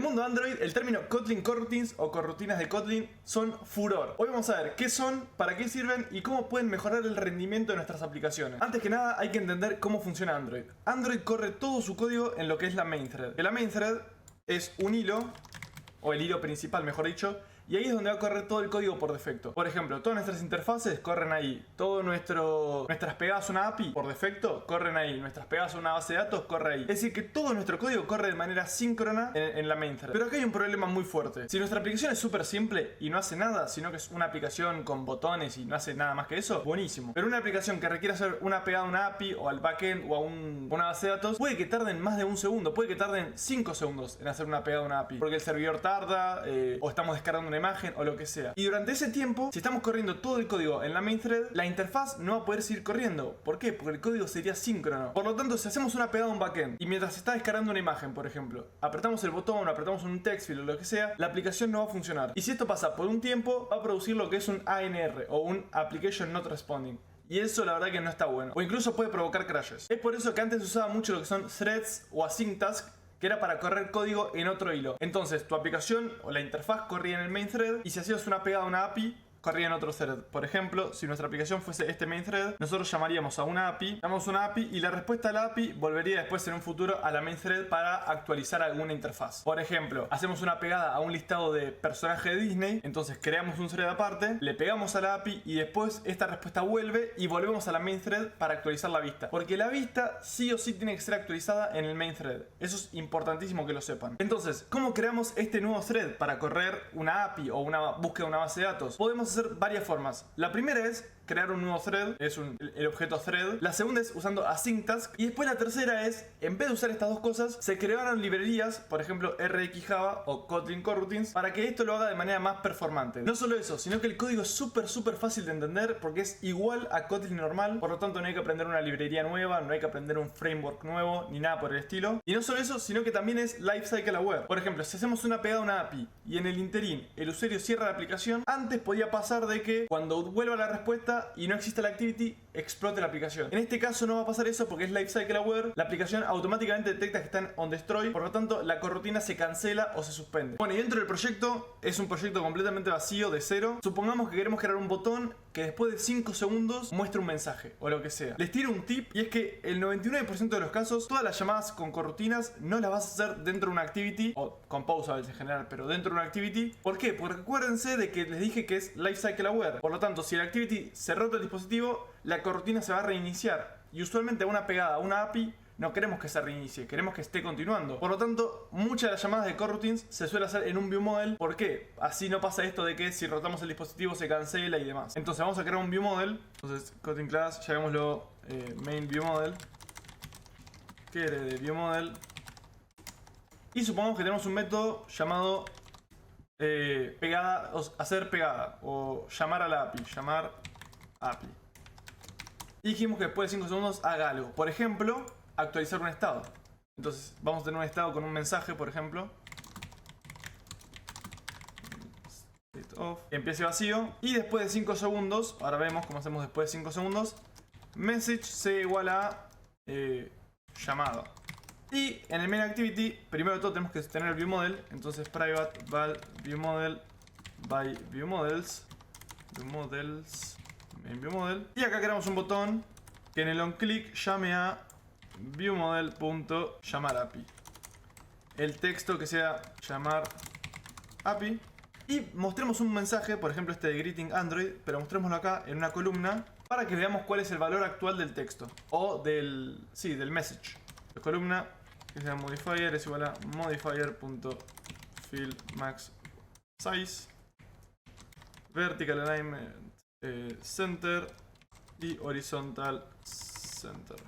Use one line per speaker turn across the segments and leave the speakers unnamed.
mundo Android, el término Kotlin Coroutines o corrutinas de Kotlin son furor. Hoy vamos a ver qué son, para qué sirven y cómo pueden mejorar el rendimiento de nuestras aplicaciones. Antes que nada hay que entender cómo funciona Android. Android corre todo su código en lo que es la main thread. La main thread es un hilo, o el hilo principal mejor dicho, y ahí es donde va a correr todo el código por defecto. Por ejemplo, todas nuestras interfaces corren ahí. Nuestras pegadas a una API por defecto corren ahí. Nuestras pegadas a una base de datos corre ahí. Es decir, que todo nuestro código corre de manera síncrona en la main thread. Pero acá hay un problema muy fuerte. Si nuestra aplicación es súper simple y no hace nada, sino que es una aplicación con botones y no hace nada más que eso, buenísimo. Pero una aplicación que requiere hacer una pegada a una API o al backend o a una base de datos, puede que tarden más de un segundo. Puede que tarden 5 segundos en hacer una pegada a una API. Porque el servidor tarda o estamos descargando una imagen o lo que sea. Y durante ese tiempo, si estamos corriendo todo el código en la main thread, la interfaz no va a poder seguir corriendo. ¿Por qué? Porque el código sería síncrono. Por lo tanto, si hacemos una pegada a un backend y mientras se está descargando una imagen, por ejemplo, apretamos el botón, apretamos un text field o lo que sea, la aplicación no va a funcionar. Y si esto pasa por un tiempo, va a producir lo que es un ANR o un Application Not Responding. Y eso la verdad que no está bueno. O incluso puede provocar crashes. Es por eso que antes se usaba mucho lo que son threads o async tasks, que era para correr código en otro hilo. Entonces tu aplicación o la interfaz corría en el main thread y si hacías una pegada a una API, corría en otro thread. Por ejemplo, si nuestra aplicación fuese este main thread, nosotros llamaríamos a una API, llamamos una API y la respuesta a la API volvería después en un futuro a la main thread para actualizar alguna interfaz. Por ejemplo, hacemos una pegada a un listado de personajes de Disney, entonces creamos un thread aparte, le pegamos a la API y después esta respuesta vuelve y volvemos a la main thread para actualizar la vista. Porque la vista sí o sí tiene que ser actualizada en el main thread. Eso es importantísimo que lo sepan. Entonces, ¿cómo creamos este nuevo thread para correr una API o una búsqueda de una base de datos? Podemos hacer varias formas. La primera es crear un nuevo thread, es el objeto thread. La segunda es usando async task. Y después la tercera es, en vez de usar estas dos cosas, se crearon librerías, por ejemplo RxJava o Kotlin Coroutines, para que esto lo haga de manera más performante. No solo eso, sino que el código es súper fácil de entender porque es igual a Kotlin normal. Por lo tanto no hay que aprender una librería nueva, no hay que aprender un framework nuevo, ni nada por el estilo. Y no solo eso, sino que también es Lifecycle Aware. Por ejemplo, si hacemos una pegada a una API y en el interín el usuario cierra la aplicación, antes podía pasar de que cuando vuelva la respuesta y no existe la activity, explote la aplicación. En este caso no va a pasar eso porque es Lifecycle Aware. La aplicación automáticamente detecta que están on destroy, por lo tanto la corrutina se cancela o se suspende. Bueno, y dentro del proyecto es un proyecto completamente vacío, de cero. Supongamos que queremos crear un botón que después de 5 segundos muestre un mensaje o lo que sea. Les tiro un tip y es que el 99% de los casos todas las llamadas con corrutinas no las vas a hacer dentro de una activity o con pausas en general, pero dentro de una activity. ¿Por qué? Porque acuérdense de que les dije que es Lifecycle Aware. Por lo tanto, si la activity se rota el dispositivo, la corrutina se va a reiniciar. Y usualmente una pegada a una API no queremos que se reinicie, queremos que esté continuando. Por lo tanto, muchas de las llamadas de coroutines se suele hacer en un viewModel. ¿Por qué? Así no pasa esto de que si rotamos el dispositivo se cancela y demás. Entonces vamos a crear un viewModel. Entonces, Kotlin class, llamémoslo main viewModel. Que de viewModel. Y supongamos que tenemos un método llamado pegada, o hacer pegada, o llamar a la API, llamar API. Y dijimos que después de 5 segundos haga algo. Por ejemplo, actualizar un estado. Entonces vamos a tener un estado con un mensaje, por ejemplo. State off. Empiece vacío. Y después de 5 segundos, ahora vemos cómo hacemos después de 5 segundos. Message sea igual a llamado. Y en el main activity, primero de todo tenemos que tener el viewModel. Entonces private val viewModel by viewModels. Viewmodels main viewModel. Y acá creamos un botón que en el onClick llame a viewModel.llamarAPI. El texto que sea llamar API. Y mostremos un mensaje, por ejemplo este de Greeting Android, pero mostrémoslo acá en una columna para que veamos cuál es el valor actual del texto. O del message. La columna que sea modifier es igual a modifier.fillMaxSize, vertical alignment center y horizontal center.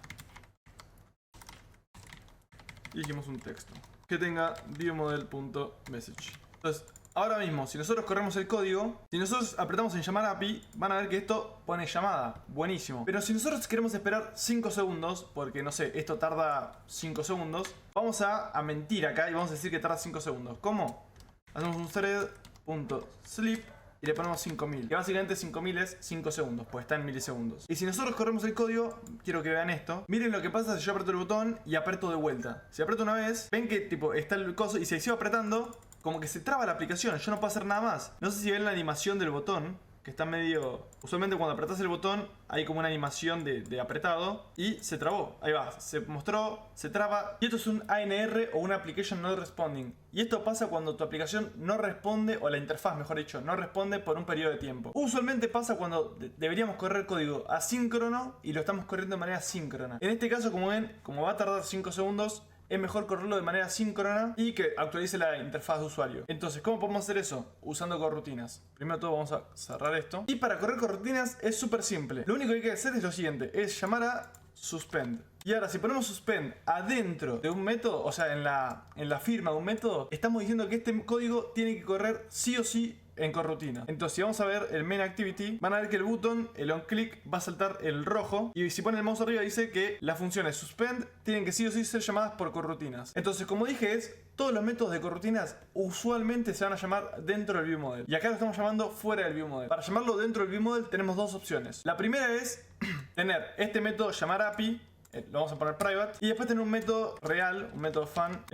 Y dijimos un texto que tenga viewModel.message. Entonces, ahora mismo, si nosotros corremos el código, si nosotros apretamos en llamar API, van a ver que esto pone llamada. Buenísimo. Pero si nosotros queremos esperar 5 segundos, porque no sé, esto tarda 5 segundos, vamos a mentir acá y vamos a decir que tarda 5 segundos. ¿Cómo? Hacemos un thread.sleep y le ponemos 5000. Que básicamente 5000 es 5 segundos, pues está en milisegundos. Y si nosotros corremos el código, quiero que vean esto. Miren lo que pasa si yo aprieto el botón y aprieto de vuelta. Si aprieto una vez, ven que tipo está el coso y si sigo apretando, como que se traba la aplicación. Yo no puedo hacer nada más. No sé si ven la animación del botón, que está medio... Usualmente cuando apretas el botón hay como una animación de apretado y se trabó. Ahí va, se mostró, se traba. Y esto es un ANR o una Application Not Responding. Y esto pasa cuando tu aplicación no responde, o la interfaz mejor dicho, no responde por un periodo de tiempo. Usualmente pasa cuando deberíamos correr código asíncrono y lo estamos corriendo de manera síncrona. En este caso, como ven, como va a tardar 5 segundos, es mejor correrlo de manera síncrona y que actualice la interfaz de usuario. Entonces, ¿cómo podemos hacer eso? Usando corrutinas. Primero todo vamos a cerrar esto. Y para correr corrutinas es súper simple. Lo único que hay que hacer es lo siguiente, es llamar a suspend. Y ahora, si ponemos suspend adentro de un método, o sea, en la firma de un método, estamos diciendo que este código tiene que correr sí o sí en corrutina. Entonces, si vamos a ver el main activity, van a ver que el botón, el on click, va a saltar el rojo. Y si ponen el mouse arriba, dice que las funciones suspend tienen que sí o sí ser llamadas por corrutinas. Entonces, como dije, todos los métodos de corrutinas usualmente se van a llamar dentro del viewModel. Y acá lo estamos llamando fuera del viewModel. Para llamarlo dentro del viewModel tenemos dos opciones. La primera es tener este método llamar API, lo vamos a poner private, y después tener un método real, un método fun,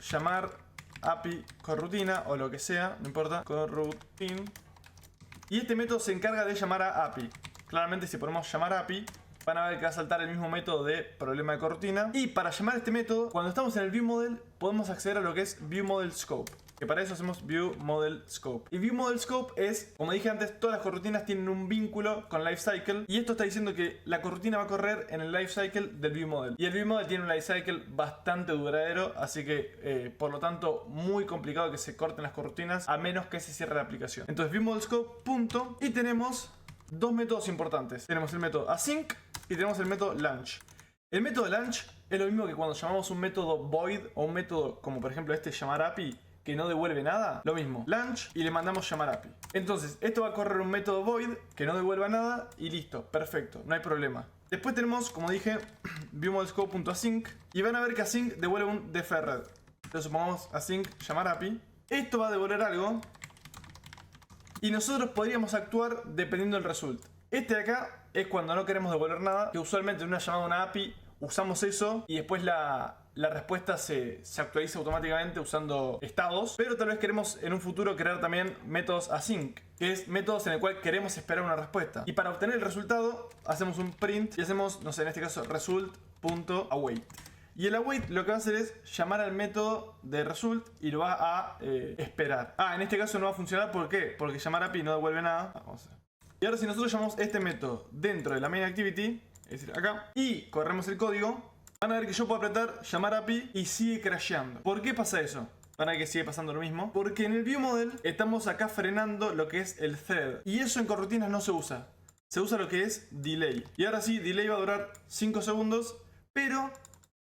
llamar API corrutina o lo que sea, no importa, corrutin. Y este método se encarga de llamar a API. Claramente si ponemos llamar API, van a ver que va a saltar el mismo método de problema de corrutina. Y para llamar este método, cuando estamos en el viewModel, podemos acceder a lo que es viewModel scope. Que para eso hacemos viewModel scope. Y viewModel scope es, como dije antes, todas las corrutinas tienen un vínculo con lifecycle. Y esto está diciendo que la corrutina va a correr en el lifecycle del viewModel. Y el viewModel tiene un lifecycle bastante duradero, así que por lo tanto muy complicado que se corten las corrutinas a menos que se cierre la aplicación. Entonces viewModel scope, punto. Y tenemos dos métodos importantes. Tenemos el método async y tenemos el método launch. El método launch es lo mismo que cuando llamamos un método void o un método como por ejemplo este llamar API, que no devuelve nada, lo mismo, launch y le mandamos llamar API. Entonces, esto va a correr un método void que no devuelva nada y listo, perfecto, no hay problema. Después tenemos, como dije, viewModelScope.async y van a ver que async devuelve un deferred. Entonces supongamos async llamar API. Esto va a devolver algo y nosotros podríamos actuar dependiendo del result. Este de acá es cuando no queremos devolver nada, que usualmente en una llamada a una API usamos eso y después la respuesta se actualiza automáticamente usando estados. Pero tal vez queremos en un futuro crear también métodos async, que es métodos en el cual queremos esperar una respuesta. Y para obtener el resultado hacemos un print y hacemos, no sé, en este caso result.await. Y el await lo que va a hacer es llamar al método de result y lo va a esperar. En este caso no va a funcionar, ¿por qué? Porque llamar API no devuelve nada. Vamos a ver. Y ahora si nosotros llamamos este método dentro de la main activity, es decir, acá, y corremos el código, van a ver que yo puedo apretar llamar API y sigue crasheando. ¿Por qué pasa eso? Van a ver que sigue pasando lo mismo. Porque en el viewModel estamos acá frenando lo que es el thread. Y eso en corrutinas no se usa. Se usa lo que es delay. Y ahora sí, delay va a durar 5 segundos, pero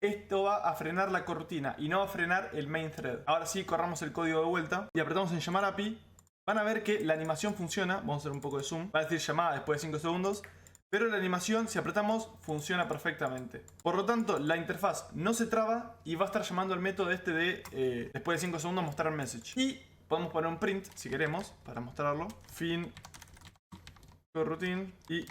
esto va a frenar la corrutina y no va a frenar el main thread. Ahora sí, corramos el código de vuelta y apretamos en llamar API. Van a ver que la animación funciona. Vamos a hacer un poco de zoom. Va a decir llamada después de 5 segundos. Pero la animación, si apretamos, funciona perfectamente. Por lo tanto, la interfaz no se traba y va a estar llamando al método este de después de 5 segundos mostrar message. Y podemos poner un print, si queremos, para mostrarlo. Fin coroutine y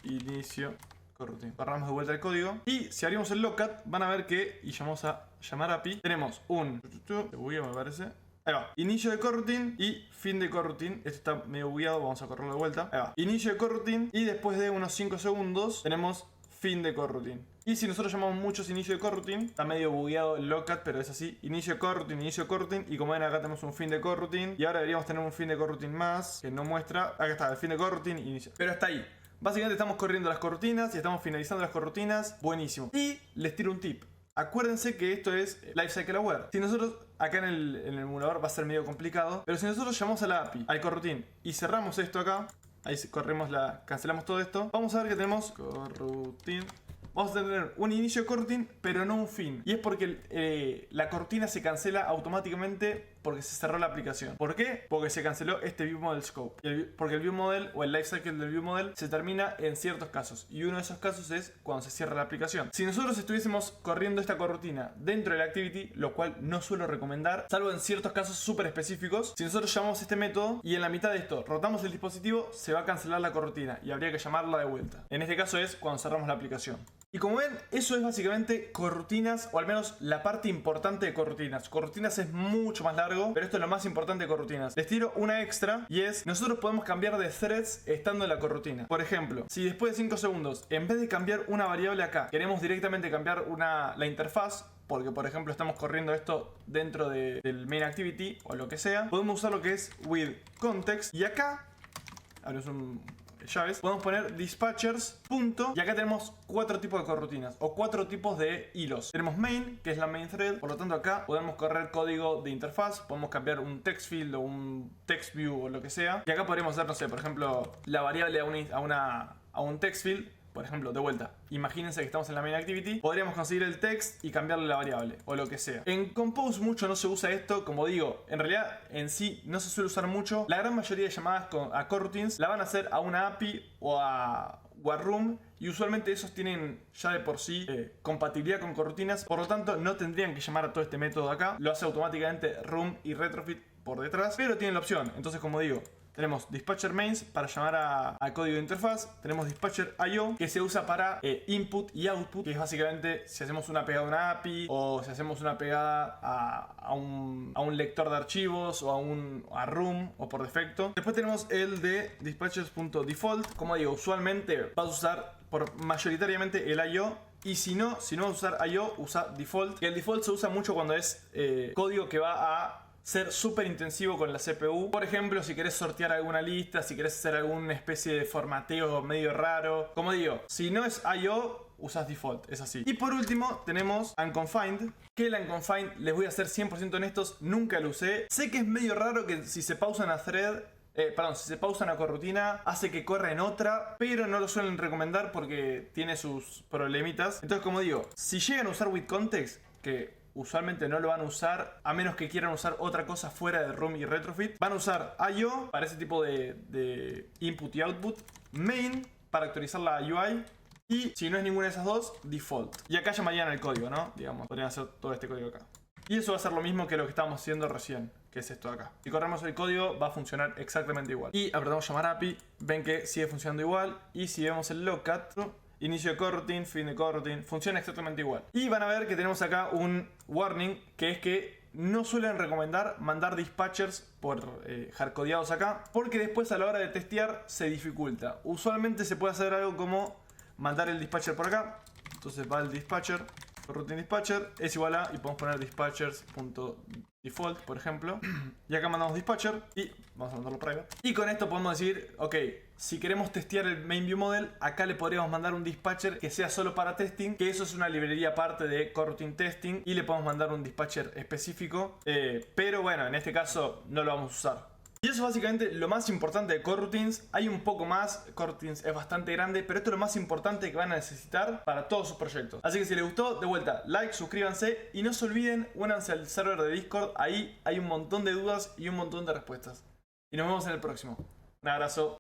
inicio coroutine. Paramos de vuelta el código. Y si abrimos el logcat, van a ver que, y llamamos a llamar API, tenemos un... me parece... Ahí va, inicio de coroutine y fin de coroutine. Esto está medio bugueado, vamos a correrlo de vuelta. Ahí va, inicio de coroutine y después de unos 5 segundos tenemos fin de coroutine. Y si nosotros llamamos muchos inicio de coroutine, está medio bugueado el logcat, pero es así. Inicio de coroutine. Y como ven acá tenemos un fin de coroutine. Y ahora deberíamos tener un fin de coroutine más, que no muestra. Acá está, el fin de coroutine, inicio. Pero está ahí. Básicamente estamos corriendo las corrutinas y estamos finalizando las corrutinas. Buenísimo. Y les tiro un tip. Acuérdense que esto es Lifecycle Aware. Si nosotros, acá en el emulador va a ser medio complicado, pero si nosotros llamamos a la API, al coroutine, y cerramos esto acá, ahí corremos cancelamos todo esto, vamos a ver que tenemos coroutine. Vamos a tener un inicio de coroutine, pero no un fin. Y es porque la cortina se cancela automáticamente porque se cerró la aplicación. ¿Por qué? Porque se canceló este View Model Scope. Porque el View Model o el Lifecycle del View Model se termina en ciertos casos. Y uno de esos casos es cuando se cierra la aplicación. Si nosotros estuviésemos corriendo esta coroutine dentro de la activity, lo cual no suelo recomendar, salvo en ciertos casos súper específicos, si nosotros llamamos este método y en la mitad de esto rotamos el dispositivo, se va a cancelar la coroutine y habría que llamarla de vuelta. En este caso es cuando cerramos la aplicación. Y como ven, eso es básicamente corrutinas, o al menos la parte importante de corrutinas. Corrutinas es mucho más largo, pero esto es lo más importante de corrutinas. Les tiro una extra y es, nosotros podemos cambiar de threads estando en la corrutina. Por ejemplo, si después de 5 segundos, en vez de cambiar una variable acá, queremos directamente cambiar la interfaz, porque por ejemplo estamos corriendo esto dentro del main activity o lo que sea, podemos usar lo que es with context y acá abrimos llaves, podemos poner dispatchers punto, y acá tenemos 4 tipos de corrutinas o 4 tipos de hilos. Tenemos main, que es la main thread, por lo tanto acá podemos correr código de interfaz, podemos cambiar un text field o un text view o lo que sea, y acá podríamos hacer, no sé, por ejemplo, la variable a un text field. Por ejemplo, de vuelta, imagínense que estamos en la main activity, podríamos conseguir el text y cambiarle la variable o lo que sea. En Compose mucho no se usa esto, como digo, en realidad en sí no se suele usar mucho. La gran mayoría de llamadas a coroutines la van a hacer a una API o a Warroom, y usualmente esos tienen ya de por sí compatibilidad con corrutinas, por lo tanto no tendrían que llamar a todo este método de acá, lo hace automáticamente Room y Retrofit por detrás, pero tienen la opción. Entonces, como digo, tenemos dispatcher mains para llamar a código de interfaz. Tenemos dispatcher IO, que se usa para input y output, que es básicamente si hacemos una pegada a una API o si hacemos una pegada a un lector de archivos o a room o por defecto. Después tenemos el de dispatchers.default. Como digo, usualmente vas a usar mayoritariamente el IO. Y si no vas a usar IO, usa default. Que el default se usa mucho cuando es código que va a ser súper intensivo con la CPU. Por ejemplo, si querés sortear alguna lista, si querés hacer alguna especie de formateo medio raro. Como digo, si no es IO, usas default, es así. Y por último tenemos unconfined, que el unconfined, les voy a ser 100% honestos, nunca lo usé. Sé que es medio raro que si se pausa una thread, si se pausa una corrutina, hace que corra en otra, pero no lo suelen recomendar porque tiene sus problemitas. Entonces, como digo, si llegan a usar with context, que usualmente no lo van a usar a menos que quieran usar otra cosa fuera de Room y Retrofit, van a usar IO para ese tipo de input y output, main para actualizar la UI, y si no es ninguna de esas dos, default. Y acá llamarían el código, ¿no? Digamos, podrían hacer todo este código acá. Y eso va a ser lo mismo que lo que estábamos haciendo recién, que es esto de acá. Si corremos el código va a funcionar exactamente igual. Y apretamos llamar API, ven que sigue funcionando igual. Y si vemos el logcat, inicio de coroutine, fin de coroutine, funciona exactamente igual. Y van a ver que tenemos acá un warning, que es que no suelen recomendar mandar dispatchers por hardcodeados acá, porque después a la hora de testear se dificulta. Usualmente se puede hacer algo como mandar el dispatcher por acá. Entonces va el dispatcher, coroutine dispatcher, es igual a, y podemos poner dispatchers.default, por ejemplo. Y acá mandamos dispatcher y vamos a mandarlo private. Y con esto podemos decir, ok, si queremos testear el main view model, acá le podríamos mandar un dispatcher que sea solo para testing, que eso es una librería aparte de coroutine testing, y le podemos mandar un dispatcher específico, pero bueno, en este caso no lo vamos a usar. Y eso es básicamente lo más importante de coroutines. Hay un poco más, coroutines es bastante grande, pero esto es lo más importante que van a necesitar para todos sus proyectos. Así que si les gustó, de vuelta, like, suscríbanse y no se olviden, únanse al server de Discord. Ahí hay un montón de dudas y un montón de respuestas. Y nos vemos en el próximo. Un abrazo.